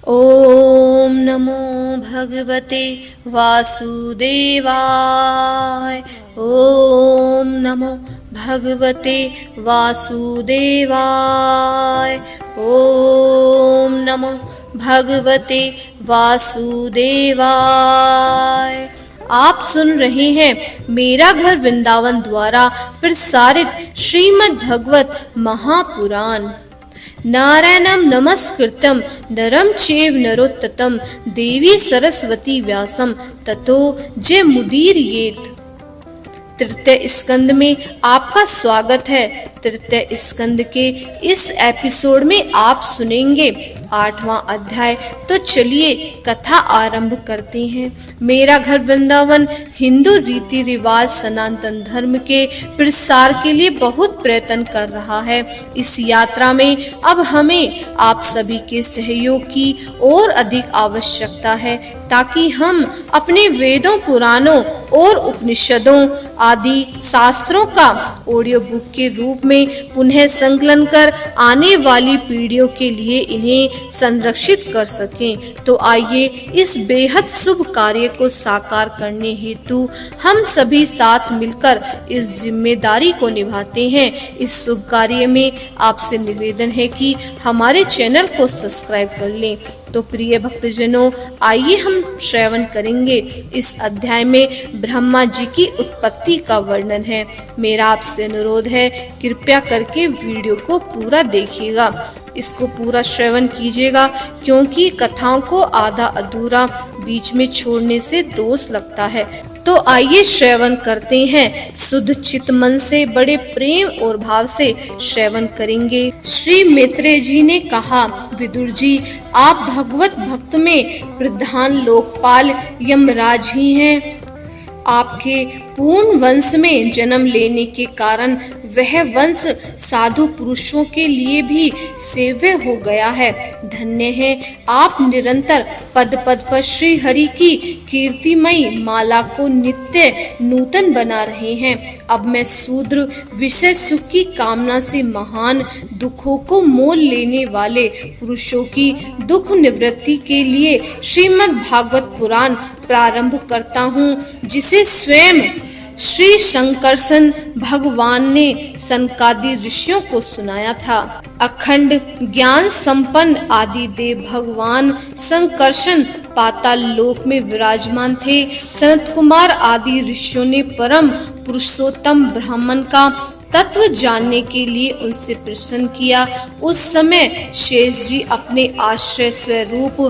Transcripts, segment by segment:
ओम नमो भगवते वासुदेवाय। ओम नमो भगवते वासुदेवाय। ओम नमो भगवते वासुदेवाय। आप सुन रहे हैं मेरा घर वृंदावन द्वारा प्रसारित श्रीमद् भागवत महापुराण। नारायणं नमस्कृतं नरं चैव नरोत्तमं देवी सरस्वती व्यासं ततो जयमुदीरयेत्। तृतीय स्कंद में आपका स्वागत है। तृतीय स्कंद के इस एपिसोड में आप सुनेंगे 8वां अध्याय। तो चलिए कथा आरंभ करते हैं। मेरा घर वृंदावन हिंदू रीति रिवाज सनातन धर्म के प्रसार के लिए बहुत प्रयत्न कर रहा है। इस यात्रा में अब हमें आप सभी के सहयोग की और अधिक आवश्यकता है, ताकि हम अपने वेदों, पुराणों और उपनिषदों आदि शास्त्रों का ऑडियो बुक के रूप में पुनः संकलन कर आने वाली पीढ़ियों के लिए इन्हें संरक्षित कर सकें। तो आइए इस बेहद शुभ कार्य को साकार करने हेतु हम सभी साथ मिलकर इस जिम्मेदारी को निभाते हैं। इस शुभ कार्य में आपसे निवेदन है कि हमारे चैनल को सब्सक्राइब कर लें। तो प्रिय भक्तजनों, आइए हम श्रवण करेंगे। इस अध्याय में ब्रह्मा जी की उत्पत्ति का वर्णन है। मेरा आपसे अनुरोध है, कृपया करके वीडियो को पूरा देखिएगा, इसको पूरा श्रवण कीजिएगा, क्योंकि कथाओं को आधा अधूरा बीच में छोड़ने से दोष लगता है। तो आइए श्रवण करते हैं। शुद्ध चित्त मन से बड़े प्रेम और भाव से श्रवण करेंगे। श्री मैत्रेय जी ने कहा, विदुर जी, आप भगवत भक्त में प्रधान लोकपाल यमराज ही हैं। आपके पूर्ण वंश में जन्म लेने के कारण वह वंश साधु पुरुषों के लिए भी सेव्य हो गया है। धन्य है आप निरंतर पद पद पर श्री हरि की कीर्तिमयी माला को नित्य नूतन बना रहे हैं। अब मैं शूद्र विषय सुख की कामना से महान दुखों को मोल लेने वाले पुरुषों की दुख निवृत्ति के लिए श्रीमद् भागवत पुराण प्रारंभ करता हूँ, जिसे स्वयं श्री शंकरसन भगवान ने सनकादि ऋषियों को सुनाया था। अखंड ज्ञान संपन्न आदि देव भगवान शंकरसन पाताल लोक में विराजमान थे। सनत कुमार आदि ऋषियों ने परम पुरुषोत्तम ब्राह्मण का तत्व जानने के लिए उनसे प्रश्न किया। उस समय शेष जी अपने आश्रय स्वरूप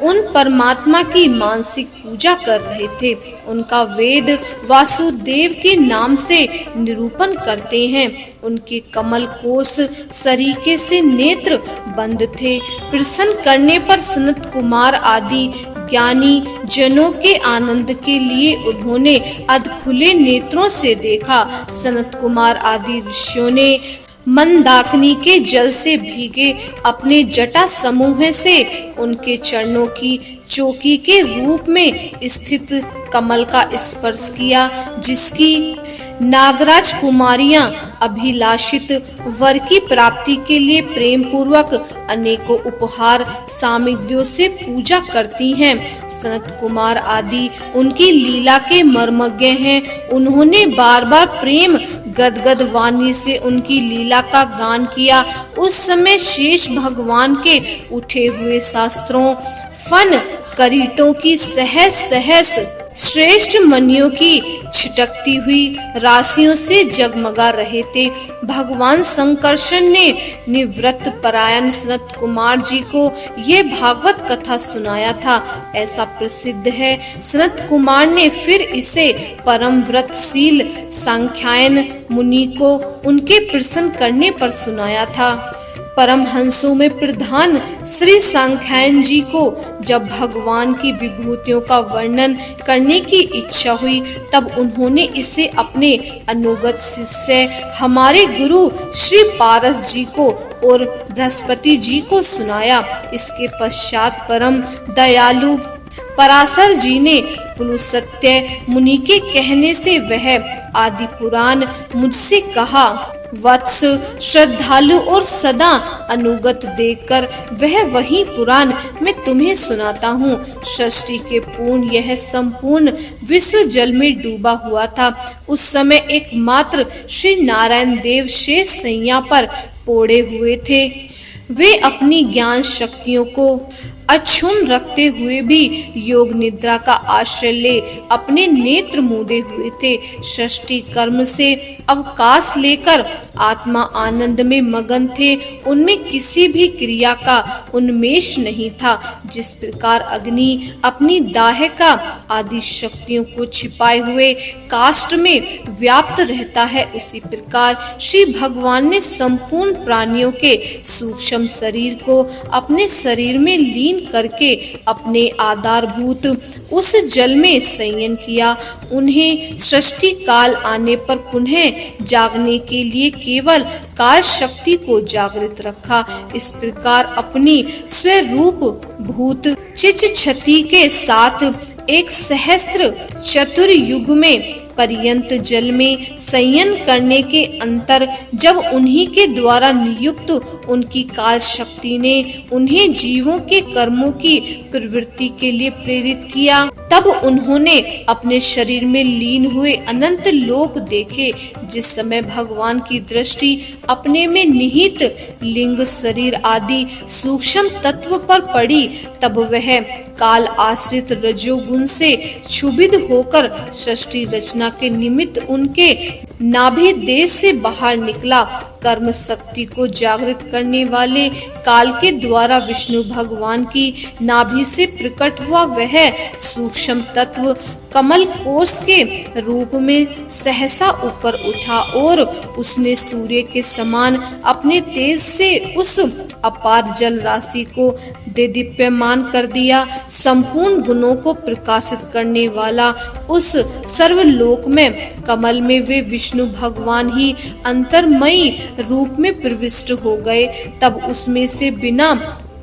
उन परमात्मा की मानसिक पूजा कर रहे थे। उनका वेद वासुदेव के नाम से निरूपण करते हैं। उनके कमल कोश सरीके से नेत्र बंद थे। प्रसन्न करने पर सनत कुमार आदि ज्ञानी जनों के आनंद के लिए उन्होंने अधखुले नेत्रों से देखा। सनत कुमार आदि ऋषियों ने मंदाकिनी के जल से भीगे अपने जटा समूह से उनके चरणों की चौकी के रूप में स्थित कमल का स्पर्श किया, जिसकी नागराज कुमारियां अभिलाषित वर की प्राप्ति के लिए प्रेम पूर्वक अनेकों उपहार सामग्रियों से पूजा करती हैं। सनत कुमार आदि उनकी लीला के मर्मज्ञ हैं। उन्होंने बार बार प्रेम गदगद वाणी से उनकी लीला का गान किया। उस समय शेष भगवान के उठे हुए शास्त्रों फन करीटों की सहस सहस श्रेष्ठ मणियों की छिटकती हुई राशियों से जगमगा रहे थे। भगवान शंकरसन ने निवृत्त परायण सनत कुमार जी को यह भागवत कथा सुनाया था, ऐसा प्रसिद्ध है। सनत कुमार ने फिर इसे परम व्रतशील सांख्यायन मुनि को उनके प्रसन्न करने पर सुनाया था। परमहंसों में प्रधान श्री सांख्यायन जी को जब भगवान की विभूतियों का वर्णन करने की इच्छा हुई, तब उन्होंने इसे अपने अनुगत शिष्य हमारे गुरु श्री पारस जी को और बृहस्पति जी को सुनाया। इसके पश्चात परम दयालु पराशर जी ने पुलुसत्य मुनि के कहने से वह आदि पुराण मुझसे कहा। वत्स, श्रद्धालु और सदा अनुगत देखकर वह वही पुराण मैं तुम्हें सुनाता हूँ। षष्ठी के पूर्ण यह संपूर्ण विश्व जल में डूबा हुआ था। उस समय एकमात्र श्री नारायण देव शेष सैया पर पोड़े हुए थे। वे अपनी ज्ञान शक्तियों को अक्षुण्ण रखते हुए भी योग निद्रा का आश्रय ले अपने नेत्र मूंदे हुए थे। षष्ठी कर्म से अवकाश लेकर आत्मा आनंद में मगन थे। उनमें किसी भी क्रिया का उन्मेष नहीं था। जिस प्रकार अग्नि अपनी दाहिका आदि शक्तियों को छिपाए हुए काष्ठ में व्याप्त रहता है, उसी प्रकार श्री भगवान ने संपूर्ण प्राणियों के सूक्ष्म शरीर को अपने शरीर में लीन करके अपने आधारभूत उस जल में संयन किया। उन्हें सृष्टि काल आने पर पुनः जागने के लिए केवल काल शक्ति को जागृत रखा। इस प्रकार अपनी स्वरूप भूत चिचछति के साथ एक सहस्त्र चतुर्युग में पर्यंत जल में संयन करने के अंतर जब उन्हीं के द्वारा नियुक्त उनकी काल शक्ति ने उन्हें जीवों के कर्मों की प्रवृत्ति के लिए प्रेरित किया, तब उन्होंने अपने शरीर में लीन हुए अनंत लोक देखे। जिस समय भगवान की दृष्टि अपने में निहित लिंग, शरीर आदि सूक्ष्म तत्व पर पड़ी, तब वह काल आश्रित रजोगुण से क्षुभित होकर सृष्टि रचना के निमित्त उनके नाभि देश से बाहर निकला। कर्म शक्ति को जागृत करने वाले काल के द्वारा विष्णु भगवान की नाभि से प्रकट हुआ वह सूक्ष्म तत्व कमल कोश के रूप में सहसा ऊपर उठा और उसने सूर्य के समान अपने तेज से उस अपार जल राशि को देदीप्यमान कर दिया। संपूर्ण गुणों को प्रकाशित करने वाला उस सर्वलोक में कमल में वे विष्णु भगवान ही अंतर्मयी रूप में प्रविष्ट हो गए। तब उसमें से बिना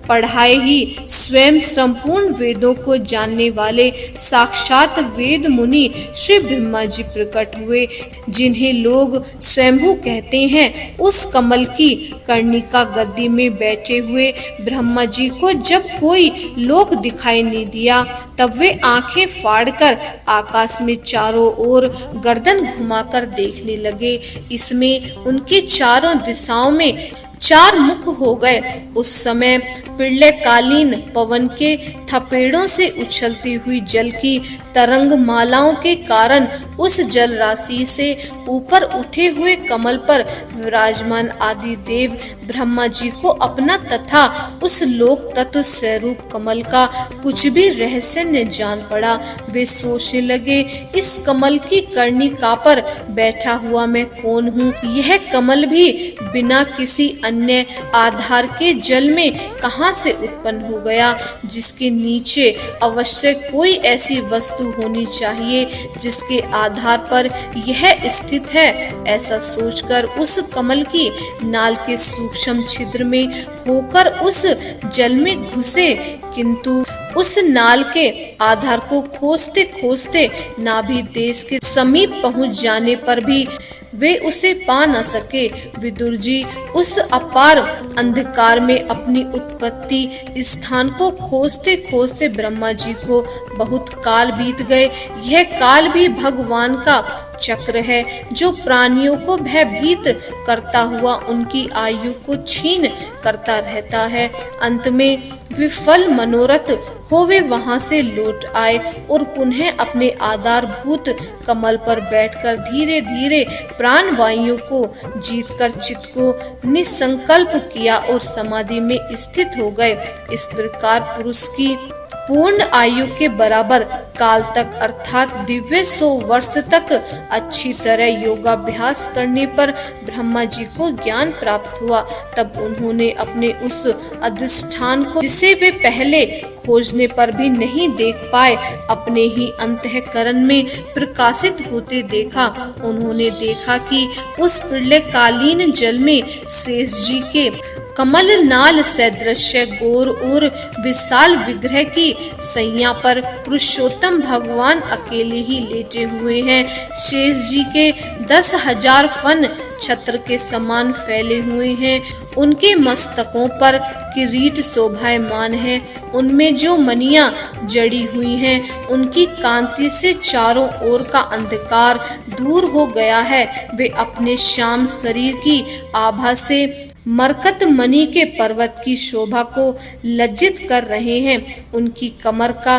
पढ़ाए ही स्वयं संपूर्ण वेदों को जानने वाले साक्षात वेद मुनि श्री ब्रह्मा जी प्रकट हुए, जिन्हें लोग स्वयंभू कहते हैं। उस कमल की कर्णिका गद्दी में बैठे हुए ब्रह्मा जी को जब कोई लोक दिखाई नहीं दिया, तब वे आंखें फाड़कर आकाश में चारों ओर गर्दन घुमाकर देखने लगे। इसमें उनके चारों दिशाओं में चार मुख हो गए। उस समय प्रलयकालीन पवन के थपेड़ों से उछलती हुई जल की तरंग मालाओं के कारण उस जल राशि से ऊपर उठे हुए कमल पर विराजमान आदि देव ब्रह्मा जी को अपना तथा उस लोक तत्व स्वरूप कमल का कुछ भी रहस्य न जान पड़ा। वे सोचने लगे, इस कमल की कर्णिका पर बैठा हुआ मैं कौन हूँ? यह कमल भी बिना किसी अन्य आधार के जल में कहां से उत्पन्न हो गया, जिसके नीचे अवश्य कोई ऐसी वस्तु होनी चाहिए जिसके आधार पर यह स्थित है। ऐसा सोचकर उस कमल की नाल के सूक्ष्म छिद्र में होकर उस जल में घुसे, किंतु उस नाल के आधार को खोजते खोजते नाभि देश के समीप पहुंच जाने पर भी वे उसे पा न सके। विदुर जी उस अपार अंधकार में अपनी उत्पत्ति स्थान को खोजते खोजते ब्रह्मा जी को बहुत काल बीत गए। यह काल भी भगवान का चक्र है, जो प्राणियों को भयभीत करता हुआ उनकी आयु को छीन करता रहता है। अंत में विफल मनोरथ हो वे वहां से लौट आए और पुनः अपने आधारभूत कमल पर बैठकर धीरे धीरे प्राण वायु को जीतकर चित्त को निसंकल्प किया और समाधि में स्थित हो गए। इस प्रकार पुरुष की पूर्ण आयु के बराबर काल तक अर्थात दिव्य 100 वर्ष तक अच्छी तरह योगाभ्यास करने पर ब्रह्मा जी को ज्ञान प्राप्त हुआ। तब उन्होंने अपने उस अधिष्ठान को, जिसे वे पहले खोजने पर भी नहीं देख पाए, अपने ही अंतःकरण में प्रकाशित होते देखा। उन्होंने देखा कि उस प्रलयकालीन जल में शेष जी के कमल नाल सदृश्य गौर और विशाल विग्रह की सैया पर पुरुषोत्तम भगवान अकेले ही लेटे हुए हैं। शेष जी के 10,000 फन छत्र के समान फैले हुए हैं। उनके मस्तकों पर किरीट शोभायमान है। उनमें जो मणियां जड़ी हुई हैं, उनकी कांति से चारों ओर का अंधकार दूर हो गया है। वे अपने श्याम शरीर की आभा से मरकत मणि के पर्वत की शोभा को लज्जित कर रहे हैं। उनकी कमर का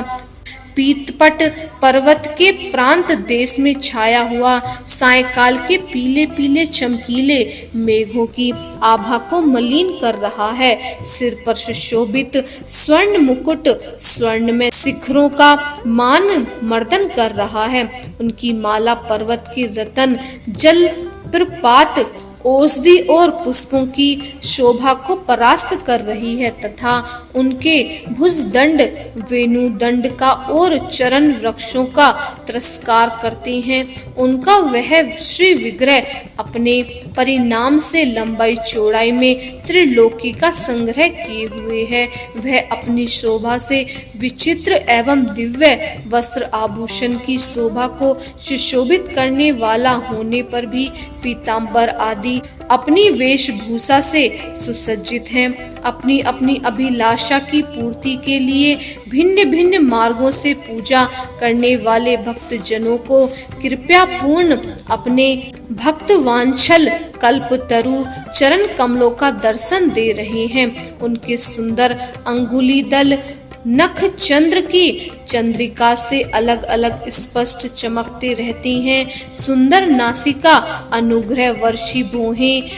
पीतपट पर्वत के प्रांत देश में छाया हुआ सायंकाल के पीले पीले चमकीले मेघों की आभा को मलिन कर रहा है। सिर पर सुशोभित स्वर्ण मुकुट स्वर्ण में शिखरों का मान मर्दन कर रहा है। उनकी माला पर्वत के रतन जल प्रपात औषधि और पुष्पों की शोभा को परास्त कर रही है तथा उनके भुजदंड वेणुदंड का और चरण वृक्षों का तिरस्कार करते हैं। उनका वह श्री विग्रह अपने परिणाम से लंबाई चौड़ाई में त्रिलोकी का संग्रह किए हुए है। वह अपनी शोभा से विचित्र एवं दिव्य वस्त्र आभूषण की शोभा को सुशोभित करने वाला होने पर भी पीताम्बर आदि अपनी वेशभूषा से सुसज्जित हैं। अपनी अपनी अभिलाषा की पूर्ति के लिए भिन्न भिन्न मार्गों से पूजा करने वाले भक्त जनों को कृपया पूर्ण अपने भक्त वांछल कल्पतरु चरण कमलों का दर्शन दे रहे हैं। उनके सुंदर अंगुली दल नख चंद्र की चंद्रिका से अलग अलग स्पष्ट चमकते रहते हैं। सुंदर नासिका अनुग्रह वर्षी भौहें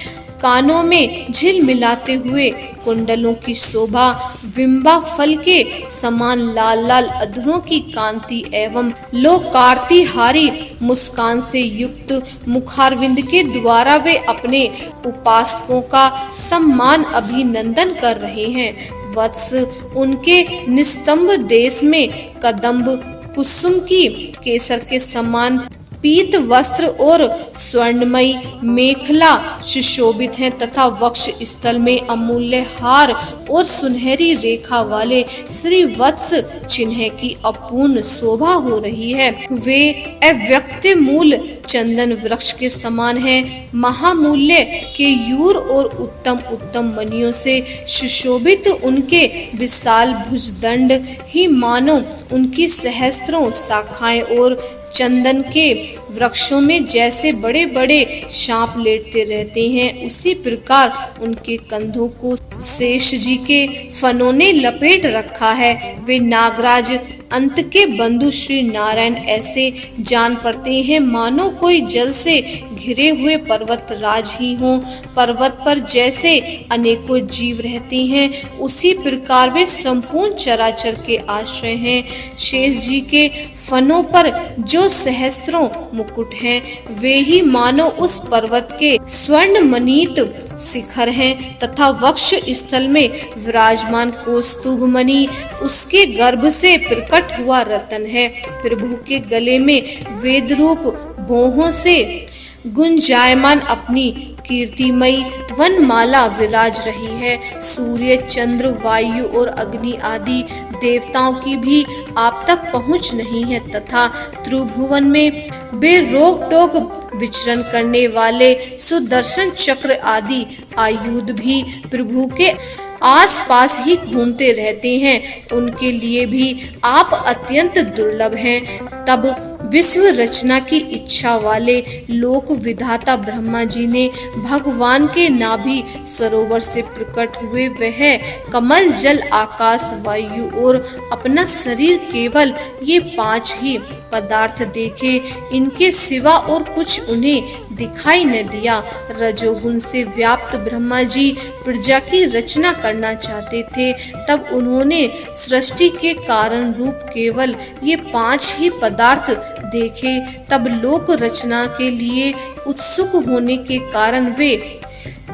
कानों में झिलमिलाते हुए कुंडलों की शोभा बिंबा फल के समान लाल लाल अधरों की कांति एवं लोकार्तिहारी मुस्कान से युक्त मुखारविंद के द्वारा वे अपने उपासकों का सम्मान अभिनंदन कर रहे हैं। वत्स उनके निस्तंभ देश में कदम्ब कुसुम की केसर के समान पीत वस्त्र और स्वर्णमयी मेखला सुशोभित हैं तथा वक्ष स्थल में अमूल्य हार और सुनहरी रेखा वाले श्री वत्स चिन्ह की अपूर्ण शोभा हो रही है। वे अव्यक्त मूल चंदन वृक्ष के समान हैं। महामूल्य के यूर और उत्तम उत्तम मणियों से सुशोभित उनके विशाल भुजदंड ही मानो उनकी सहस्त्रों शाखाएं और चंदन के वृक्षों में जैसे बड़े बड़े सांप लेटते रहते हैं, उसी प्रकार उनके कंधों को शेष जी के फनों ने लपेट रखा है। वे नागराज अंत के बंधु श्री नारायण ऐसे जान पड़ते हैं मानो कोई जल से घिरे हुए पर्वत राज ही हों। पर्वत पर जैसे अनेकों जीव रहते हैं, उसी प्रकार वे संपूर्ण चराचर के आश्रय हैं। शेष जी के फनों पर जो सहस्त्रों मुकुट हैं, वे ही मानो उस पर्वत के स्वर्ण मनीत शिखर हैं तथा वक्ष स्थल में विराजमान कौस्तुभ मणि उसके गर्भ से प्रकट हुआ रतन है। प्रभु के गले में वेद रूप भौहों से गुंजायमान अपनी कीर्तिमयी वनमाला विराज रही है। सूर्य चंद्र वायु और अग्नि आदि देवताओं की भी आप तक पहुंच नहीं है तथा त्रिभुवन में बेरोक टोक विचरण करने वाले सुदर्शन चक्र आदि आयुध भी प्रभु के आसपास ही घूमते रहते हैं। उनके लिए भी आप अत्यंत दुर्लभ हैं। तब विश्व रचना की इच्छा वाले लोक विधाता ब्रह्मा जी ने भगवान के नाभि सरोवर से प्रकट हुए वह कमल जल आकाश वायु और अपना शरीर केवल ये 5 ही पदार्थ देखे। इनके सिवा और कुछ उन्हें दिखाई न दिया। रजोगुण से व्याप्त ब्रह्मा जी प्रजा की रचना करना चाहते थे। तब उन्होंने सृष्टि के कारण रूप केवल ये 5 ही पदार्थ देखे। तब लोक रचना के लिए उत्सुक होने के कारण वे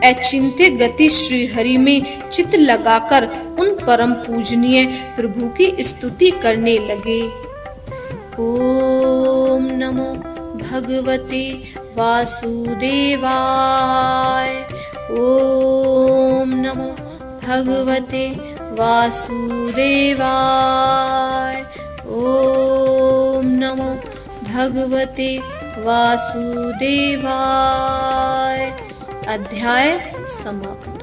अचिंत्य गति श्री हरि में चित्त लगाकर उन परम पूजनीय प्रभु की स्तुति करने लगे। ओम नमो भगवते वासुदेवाय। ओम नमो भगवते वासुदेवाय। ओम नमो भगवते वासुदेवाय। अध्याय समाप्त।